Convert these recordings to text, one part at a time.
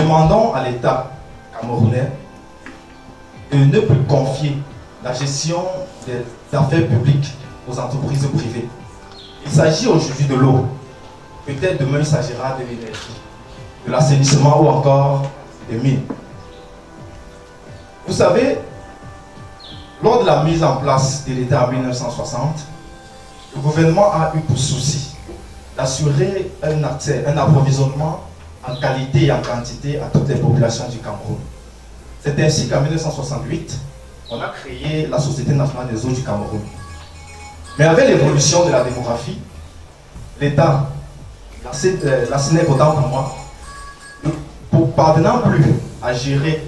demandons à l'État camerounais de ne plus confier la gestion des affaires publiques aux entreprises privées. Il s'agit aujourd'hui de l'eau. Peut-être demain il s'agira de l'énergie, de l'assainissement ou encore des mines. Vous savez, lors de la mise en place de l'État en 1960, le gouvernement a eu pour souci d'assurer un approvisionnement en qualité et en quantité à toutes les populations du Cameroun. C'est ainsi qu'en 1968, on a créé la Société nationale des eaux du Cameroun. Mais avec l'évolution de la démographie, l'État, la SNEC autant pour moi, pour parvenant plus à gérer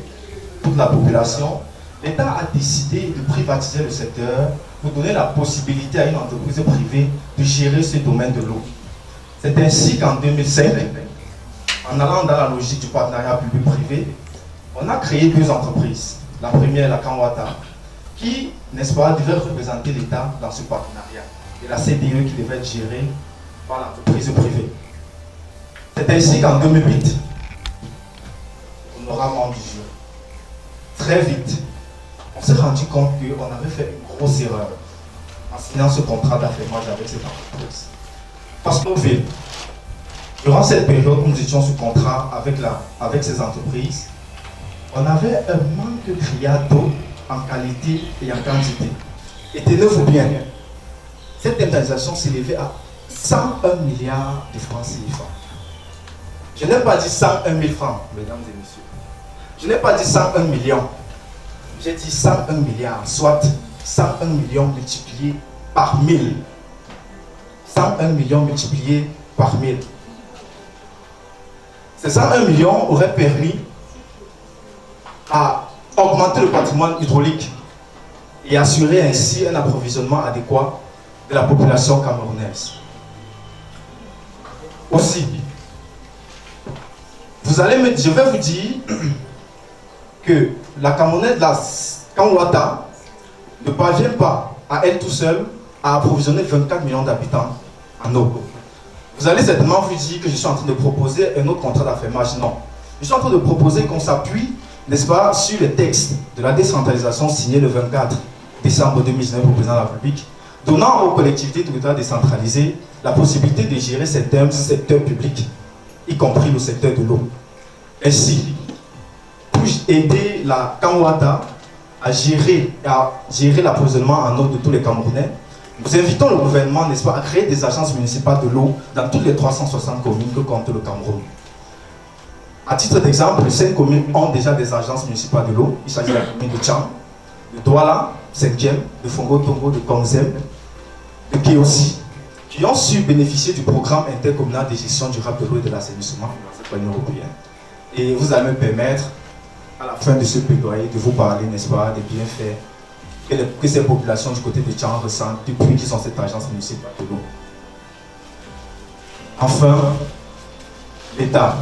toute la population, l'État a décidé de privatiser le secteur pour donner la possibilité à une entreprise privée de gérer ce domaine de l'eau. C'est ainsi qu'en 2005, en allant dans la logique du partenariat public-privé, on a créé deux entreprises. La première, la Kanwata, qui, n'est-ce pas, devait représenter l'État dans ce partenariat, et la CDE qui devait être gérée par l'entreprise privée. C'est ainsi qu'en 2008, on aura rendu jeu. Très vite, on s'est rendu compte qu'on avait fait une grosse erreur en signant ce contrat d'affirmage avec cette entreprise. Parce qu'au fait, durant cette période où nous étions sous contrat avec ces entreprises, on avait un manque criard d'eau en qualité et en quantité. Et tenez-vous bien, cette indemnisation s'élevait à 101 milliards de francs CFA. Je n'ai pas dit 101 000 francs, mesdames et messieurs. Je n'ai pas dit 101 millions. J'ai dit 101 milliards, soit 101 millions multipliés par 1000. 101 millions multipliés par 1000. Ces 101 millions auraient permis à augmenter le patrimoine hydraulique et assurer ainsi un approvisionnement adéquat de la population camerounaise. Aussi, je vais vous dire que la Kanwata ne parvient pas à elle tout seule à approvisionner 24 millions d'habitants en eau. Vous allez certainement vous dire que je suis en train de proposer un autre contrat d'affirmage. Non. Je suis en train de proposer qu'on s'appuie, n'est-ce pas, sur le texte de la décentralisation signé le 24 décembre 2019 au président de la République, donnant aux collectivités territoriales décentralisées la possibilité de gérer certains secteurs publics, y compris le secteur de l'eau. Ainsi, pour aider la Kanwata à gérer l'approvisionnement en eau de tous les Camerounais, nous invitons le gouvernement, n'est-ce pas, à créer des agences municipales de l'eau dans toutes les 360 communes que compte le Cameroun. À titre d'exemple, 5 communes ont déjà des agences municipales de l'eau. Il s'agit de la commune de Tcham, de Douala, 5e, de Fongo-Tongo, de Kongzem, de Kéossi, qui ont su bénéficier du programme intercommunal de gestion durable de l'eau et de l'assainissement de l'Union européenne. Et vous allez me permettre, à la fin de ce plaidoyer, de vous parler, n'est-ce pas, des bienfaits que ces populations du côté de Tcham ressentent depuis qu'ils ont cette agence municipale de l'eau. Enfin, l'État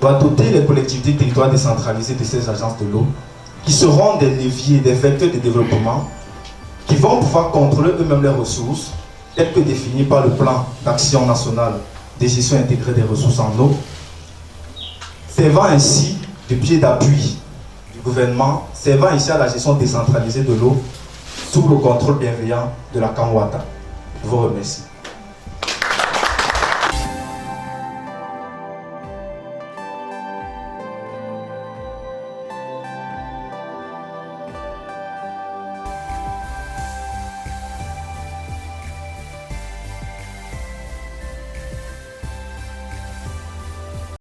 doit doter les collectivités territoriales décentralisées de ces agences de l'eau qui seront des leviers, des vecteurs de développement qui vont pouvoir contrôler eux-mêmes leurs ressources telles que définies par le plan d'action nationale de gestion intégrée des ressources en eau, servant ainsi de pied d'appui du gouvernement, servant ici à la gestion décentralisée de l'eau sous le contrôle bienveillant de la Kanwata. Je vous remercie.